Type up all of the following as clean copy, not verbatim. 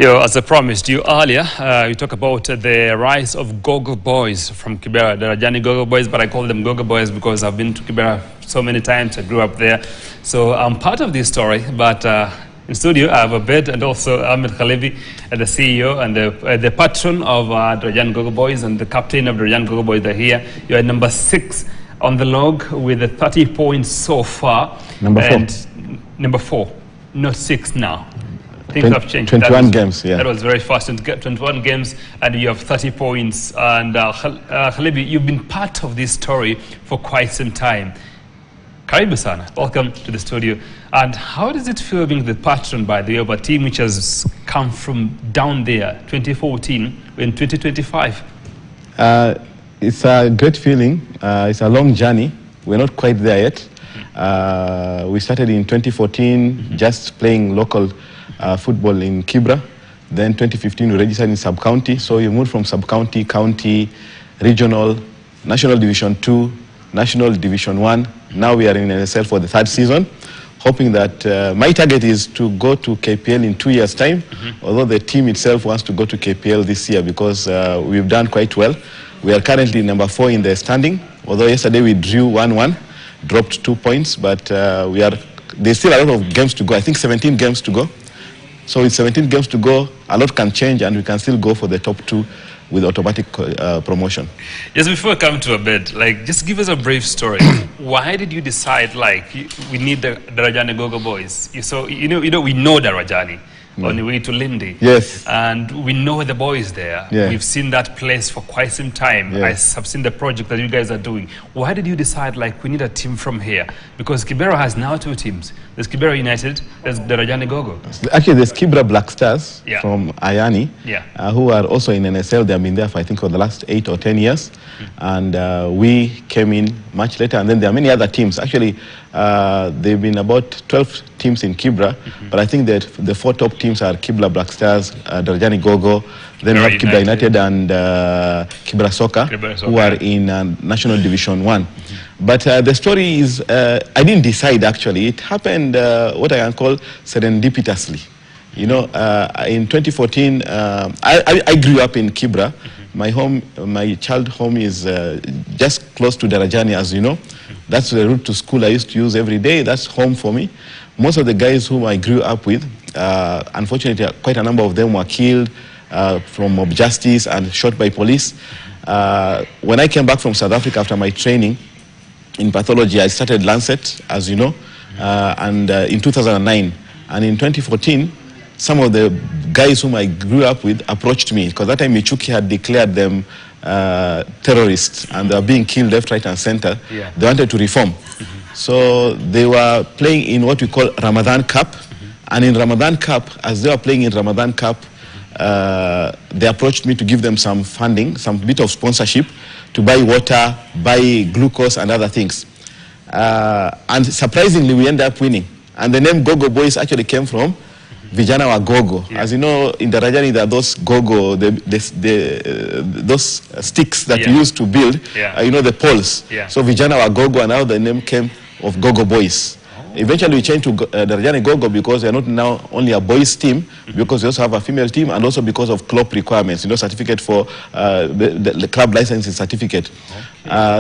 As I promised you earlier, we talk about the rise of Gogo Boys from Kibera. There are Johnny Gogo Boys, but I call them Gogo Boys because I've been to Kibera so many times. I grew up there. So I'm part of this story, but in studio I have Abed and also Ahmed Khalebi, the CEO and the patron of the Young Gogo Boys and the captain of the Young Gogo Boys. They're here. You're at number 6 on the log with 30 points so far. Number 4, not 6 now. Things have changed. 21 games, yeah. That was very fast. And 21 games, and you have 30 points. And Khalebi, you've been part of this story for quite some time. Karibu sana. Welcome to the studio. And how does it feel being the patron, by the way, of a team which has come from down there, 2014, in 2025? It's a great feeling. It's a long journey. We're not quite there yet. We started in 2014, just playing local football in Kibera. Then 2015 we registered in sub-county. So you moved from sub-county, county, regional, national division 2, national division 1. Now we are in NSL for the 3rd season, hoping that my target is to go to KPL in 2 years' time, although the team itself wants to go to KPL this year because we've done quite well. We are currently number 4 in the standing, although yesterday we drew 1-1, dropped 2 points, but there's still a lot of games to go. I think 17 games to go. So with 17 games to go, a lot can change and we can still go for the top 2 with automatic promotion. Just before I come to Abed, just give us a brief story. Why did you decide, we need the Darajani Gogo Boys? We know Darajani on the way to Lindy. Yes. And we know the boys there. Yeah. We've seen that place for quite some time. Yes. I have seen the project that you guys are doing. Why did you decide, we need a team from here? Because Kibera has now 2 teams. There's Kibera United, there's Darajani Gogo. Actually, there's Kibera Black Stars from Ayani, who are also in NSL. They have been there for, I think, for the last 8 or 10 years. And we came in much later. And then there are many other teams. Actually, there have been about 12 teams in Kibera, but I think that the 4 top teams are Kibera Black Stars, Darajani Gogo, then we have Kibera United and Kibera Soccer, who are in National Division 1. But the story is, I didn't decide actually. It happened, what I can call serendipitously. You know, in 2014, I grew up in Kibera. My child home is just close to Darajani, as you know. That's the route to school I used to use every day. That's home for me. Most of the guys whom I grew up with, unfortunately, quite a number of them were killed from mob justice and shot by police. When I came back from South Africa after my training in pathology, I started Lancet, as you know, and in 2009. And in 2014, some of the guys whom I grew up with approached me, because that time Michuki had declared them terrorists and they were being killed left, right and center. They wanted to reform. So they were playing in what we call Ramadan Cup. And in Ramadan Cup, as they were playing in Ramadan Cup, they approached me to give them some funding, some bit of sponsorship to buy water, buy glucose and other things. And surprisingly, we ended up winning. And the name Gogo Boys actually came from Vijana wa Gogo. As you know, in Darajani, there are those Gogo, those sticks that we used to build, you know, the poles. So Vijana wa Gogo, and now the name came of Gogo Boys. Eventually, we changed to Darajani Gogo because we are not now only a boys team, because we also have a female team, and also because of club requirements, you know, certificate for the club licensing certificate.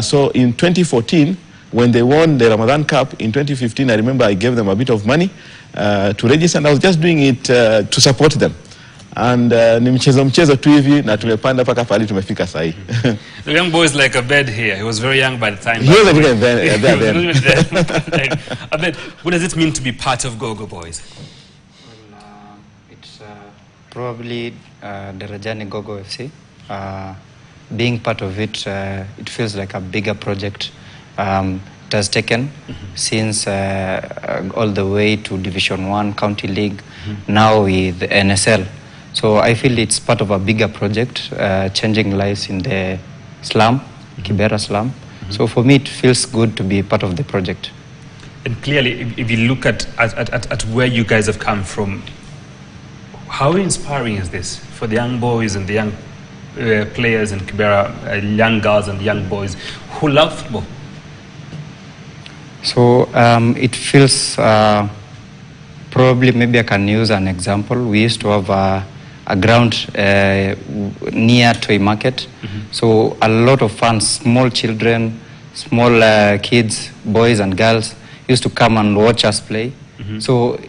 So in 2014, when they won the Ramadan Cup, in 2015, I remember I gave them a bit of money to register, and I was just doing it to support them. And ni mchezo tu hivi na tumepanda paka pali tumefika sahi. The young boy is like Abed here. He was very young by the time. He was a bit then. Abed, what does it mean to be part of Gogo Boys? Well, it's probably Darajani Gogo FC. Being part of it, it feels like a bigger project. It has taken since all the way to Division 1, County League, now with the NSL. So I feel it's part of a bigger project, changing lives in the slum, Kibera slum. So for me, it feels good to be part of the project. And clearly, if you look at where you guys have come from, how inspiring is this for the young boys and the young players in Kibera, young girls and young boys who love football? So it feels Probably maybe I can use an example. We used to have a ground near Toy Market. So a lot of fans, small children, small kids, boys and girls, used to come and watch us play. So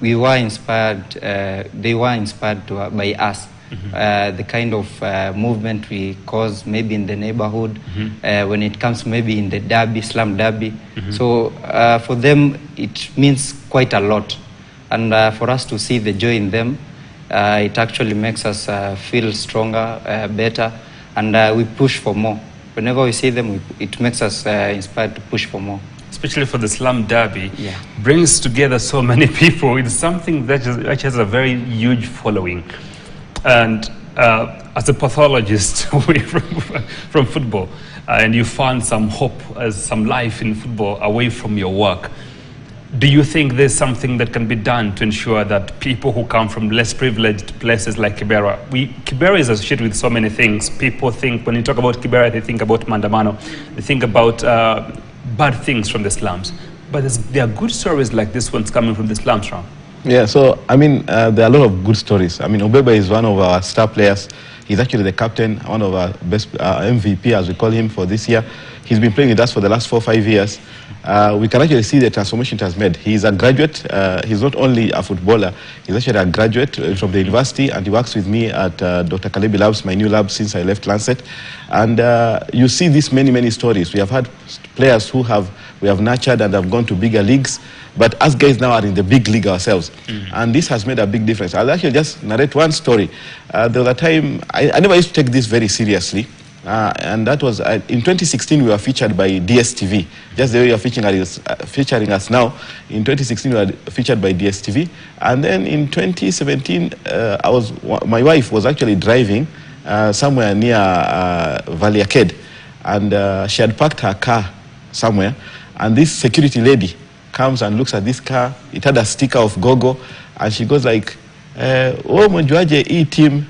we were inspired, they were inspired by us. The kind of movement we cause maybe in the neighborhood, when it comes maybe in the derby, slum derby. So for them, it means quite a lot. And for us to see the joy in them, it actually makes us feel stronger, better, and we push for more. Whenever we see them, it makes us inspired to push for more. Especially for the slum derby, brings together so many people. It's something that has a very huge following. And as a pathologist from football, and you found some hope, some life in football away from your work, do you think there's something that can be done to ensure that people who come from less privileged places like Kibera, Kibera is associated with so many things. People think, when you talk about Kibera, they think about Mandamano, they think about bad things from the slums. But there are good stories like this one's coming from the slums, Ram. Yeah, so, I mean, there are a lot of good stories. I mean, Obeba is one of our star players. He's actually the captain, one of our best MVP, as we call him, for this year. He's been playing with us for the last 4 or 5 years. We can actually see the transformation it has made. He's a graduate. He's not only a footballer, he's actually a graduate from the university, and he works with me at Dr. Kalebi Labs, my new lab since I left Lancet. And you see these many stories. We have had players who we have nurtured and have gone to bigger leagues, but us guys now are in the big league ourselves. And this has made a big difference. I'll actually just narrate one story. There was a time, I never used to take this very seriously. And that was in 2016 we were featured by DSTV, just the way you're featuring us now. In 2016 we were featured by DSTV, and then in 2017 my wife was actually driving somewhere near Valley Arcade, and she had parked her car somewhere, and this security lady comes and looks at this car. It had a sticker of Gogo, and she goes like, oh, mjuaje hii team.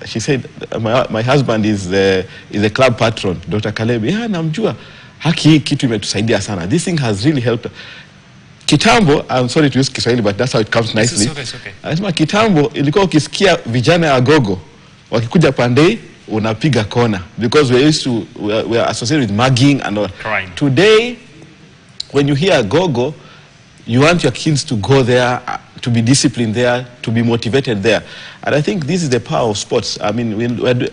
She said, my husband is a club patron, Dr. Kalebi. Yeah, namjua. Haki kitu imetusaidia sana. This thing has really helped. Kitambo, I'm sorry to use Kiswahili, but that's how it comes nicely. It's okay. Anasema kitambo ilikuwa ukisikia vijana ya Gogo wakikuja pande unapiga kona, because we are associated with mugging and all. Crime. Today, when you hear Gogo, you want your kids to go there, to be disciplined there, to be motivated there. And I think this is the power of sports. I mean,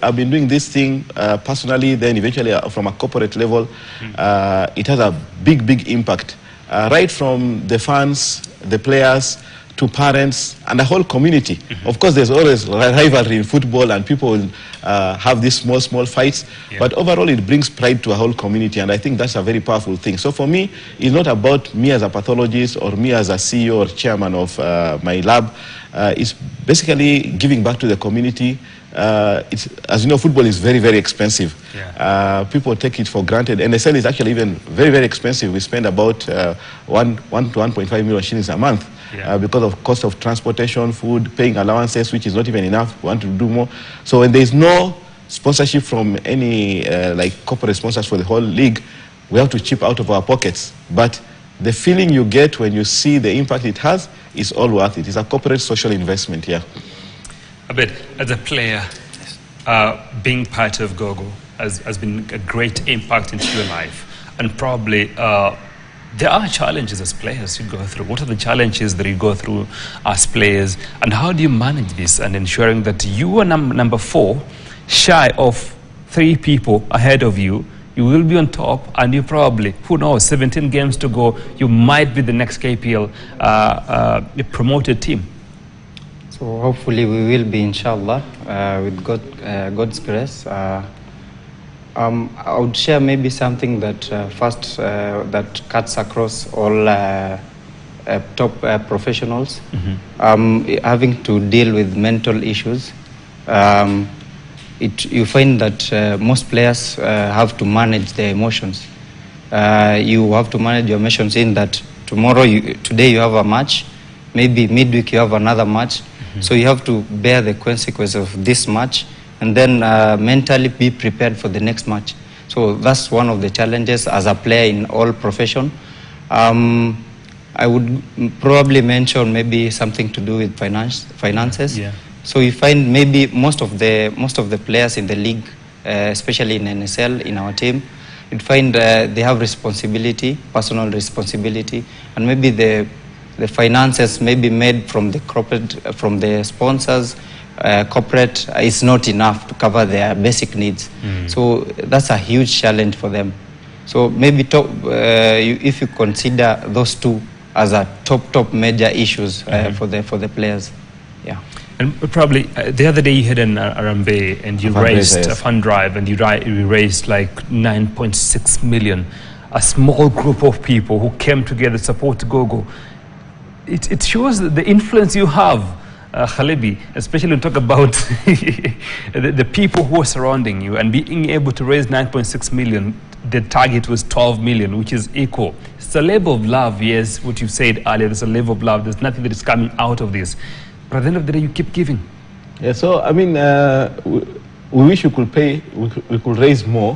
I've been doing this thing personally, then eventually from a corporate level. It has a big impact. Right from the fans, the players, to parents, and the whole community. Of course, there's always rivalry in football, and people will have these small fights. But overall, it brings pride to a whole community, and I think that's a very powerful thing. So for me, it's not about me as a pathologist or me as a CEO or chairman of my lab. It's basically giving back to the community. As you know, football is very expensive. People take it for granted. NSL is actually even very expensive. We spend about 1 to 1.5 million shillings a month. Because of cost of transportation, food, paying allowances, which is not even enough. We want to do more. So when there's no sponsorship from any like corporate sponsors for the whole league, we have to chip out of our pockets. But the feeling you get when you see the impact it has is all worth it. It's a corporate social investment, Abed, as a player, being part of Gogo has been a great impact into your life. And probably there are challenges as players you go through. What are the challenges that you go through as players, and how do you manage this and ensuring that you are number 4, shy of 3 people ahead of you? You will be on top, and you probably, who knows, 17 games to go, you might be the next KPL promoted team. So hopefully we will be, inshallah, with God's grace. I would share maybe something that first that cuts across all top professionals. Having to deal with mental issues. You find that most players have to manage their emotions. You have to manage your emotions in that today you have a match, maybe midweek you have another match. So you have to bear the consequences of this match, and then mentally be prepared for the next match. So that's one of the challenges as a player in all profession. I would probably mention maybe something to do with finances. So you find maybe most of the players in the league, especially in NSL, in our team, you'd find they have responsibility, personal responsibility, and maybe the finances may be made from the corporate, from the sponsors, corporate is not enough to cover their basic needs. So that's a huge challenge for them. So maybe if you consider those two as a top major issues for the players, yeah. And probably the other day you had an Arambe and you raised a fund drive and you raised like 9.6 million. A small group of people who came together to support Gogo. It shows the influence you have, Khalebi, especially when you talk about the people who are surrounding you and being able to raise 9.6 million. The target was 12 million, which is equal. It's a labor of love, yes, what you said earlier. There's a labor of love. There's nothing that is coming out of this. But at the end of the day, you keep giving. Yeah, so, I mean, we wish we could raise more.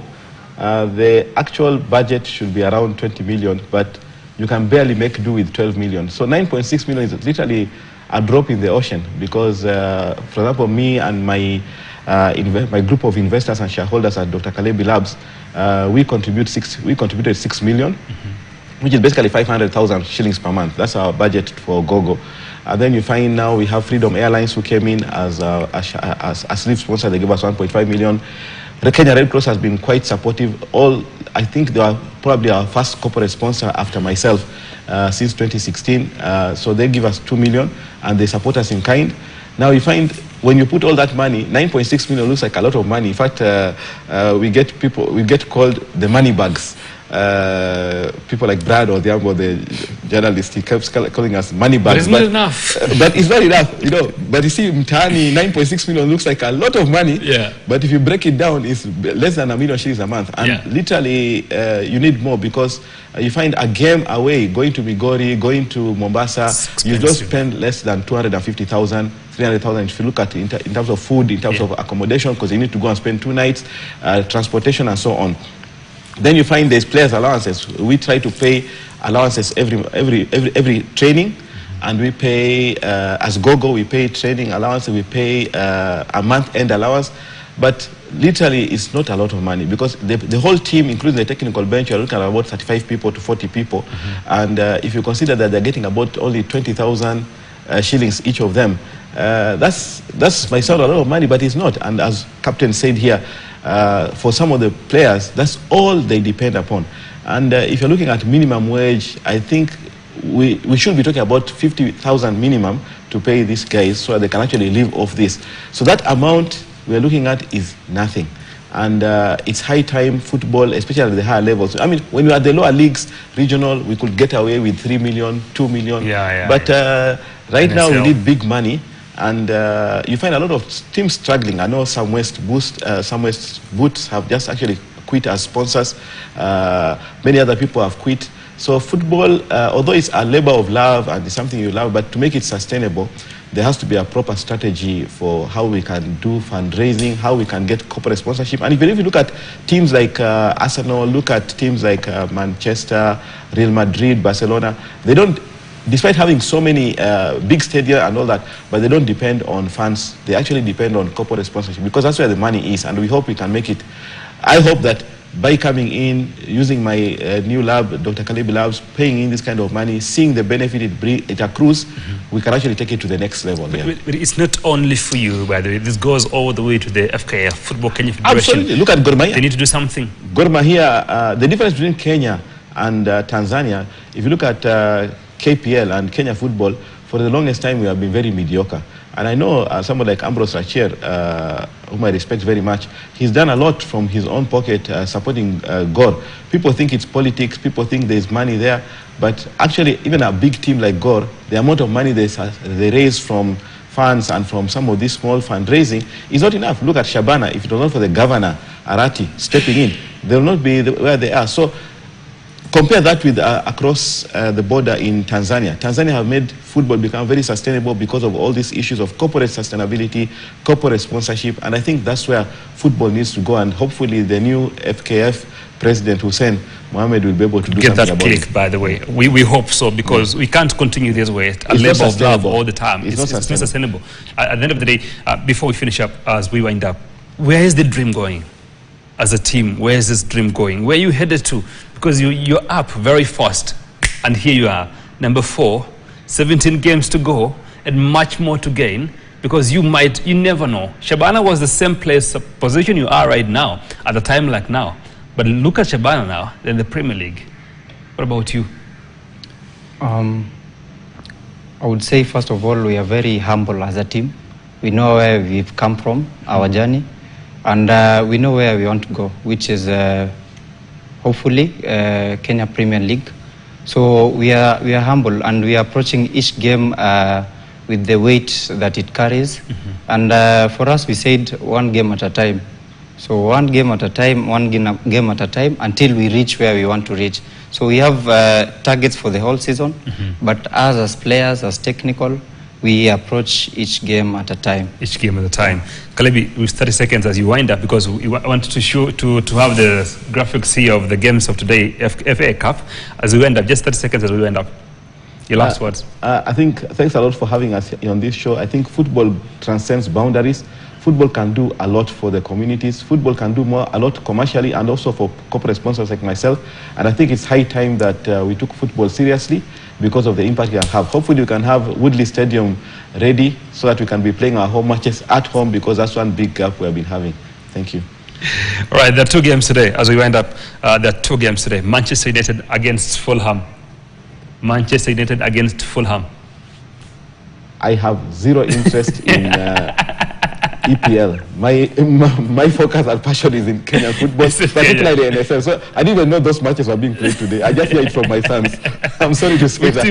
The actual budget should be around 20 million, but you can barely make do with 12 million. So 9.6 million is literally a drop in the ocean because, for example, me and my group of investors and shareholders at Dr. Kalebi Labs, we contributed 6 million, which is basically 500,000 shillings per month. That's our budget for Gogo. And then you find now we have Freedom Airlines who came in as lead sponsor. They gave us 1.5 million. The Kenya Red Cross has been quite supportive. I think they are probably our first corporate sponsor after myself since 2016. So they give us 2 million and they support us in kind. Now you find when you put all that money, 9.6 million looks like a lot of money. In fact, we get called the money bags. People like Brad or the journalist, he keeps calling us money bags. But it's not enough. But it's not enough, you know. But you see, Mtani, 9.6 million looks like a lot of money. Yeah. But if you break it down, it's less than 1 million shillings a month. And literally, you need more because you find a game away, going to Migori, going to Mombasa, you just spend less than 250,000. 300,000 if you look at it in terms of food, in terms of accommodation, because you need to go and spend 2 nights, transportation and so on. Then you find there's players' allowances. We try to pay allowances every training, and we pay, as Gogo, we pay training allowance, we pay a month-end allowance, but literally it's not a lot of money because the whole team, including the technical bench, you're looking at about 35 people to 40 people, and if you consider that they're getting about only 20,000 shillings each of them, that's might sound a lot of money, but it's not. And as Captain said here, for some of the players, that's all they depend upon. And if you're looking at minimum wage, I think we should be talking about 50,000 minimum to pay these guys so they can actually live off this. So that amount we're looking at is nothing. And it's high time football, especially at the higher levels. I mean, when you're at the lower leagues, regional, we could get away with 3 million, 2 million. But right now we need big money. And you find a lot of teams struggling. I know some West Boots have just actually quit as sponsors. Many other people have quit. So football, although it's a labor of love and it's something you love, but to make it sustainable, there has to be a proper strategy for how we can do fundraising, how we can get corporate sponsorship. And if you look at teams like Arsenal, look at teams like Manchester, Real Madrid, Barcelona, they don't, despite having so many big stadia and all that, but they don't depend on funds. They actually depend on corporate sponsorship because that's where the money is, and we hope we can make it. I hope that by coming in, using my new lab, Dr. Kalebi Labs, paying in this kind of money, seeing the benefit it accrues, we can actually take it to the next level. But it's not only for you, by the way. This goes all the way to the FKF, Football Kenya Federation. Absolutely. Look at Gor Mahia. They need to do something. Gor Mahia, the difference between Kenya and Tanzania, if you look at KPL and Kenya football, for the longest time we have been very mediocre. And I know someone like Ambrose Rachier, whom I respect very much, he's done a lot from his own pocket supporting Gor. People think it's politics, people think there's money there, but actually even a big team like Gor, the amount of money they raise from funds and from some of this small fundraising is not enough. Look at Shabana. If it was not for the governor, Arati, stepping in, they will not be where they are. So compare that with across the border in Tanzania. Tanzania have made football become very sustainable because of all these issues of corporate sustainability, corporate sponsorship, and I think that's where football needs to go, and hopefully the new FKF President Hussein Mohammed will be able to do get something that about click, it. by the way. We hope so, because we can't continue this way, a labor of love all the time. It's not sustainable. At the end of the day, before we finish up, as we wind up, where is the dream going? As a team, where is this dream going? Where are you headed to? Because you're up very fast, and here you are, number 4, 17 games to go, and much more to gain, because you never know. Shabana was the same position you are right now, at a time like now. But look at Shabana now, in the Premier League. What about you? I would say, first of all, we are very humble as a team. We know where we've come from, our journey, and we know where we want to go, which is hopefully Kenya Premier League. So we are humble, and we are approaching each game with the weight that it carries. And for us, we said one game at a time. So one game at a time, game at a time, until we reach where we want to reach. So we have targets for the whole season, but us as players, as technical, we approach each game at a time. Each game at a time. Kalebi, with 30 seconds as you wind up, because we want to show to have the graphics here of the games of today, FA Cup. As we wind up, just 30 seconds as we wind up. Your last words. I think, thanks a lot for having us on this show. I think football transcends boundaries. Football can do a lot for the communities. Football can do a lot commercially, and also for corporate sponsors like myself. And I think it's high time that we took football seriously because of the impact it can have. Hopefully we can have Woodley Stadium ready so that we can be playing our home matches at home, because that's one big gap we have been having. Thank you. All right, there are 2 games today. As we wind up, there are 2 games today. Manchester United against Fulham. Manchester United against Fulham. I have zero interest in EPL. My focus and passion is in Kenyan football, particularly NSL. So I didn't even know those matches were being played today. I just hear it from my sons. I'm sorry to say that.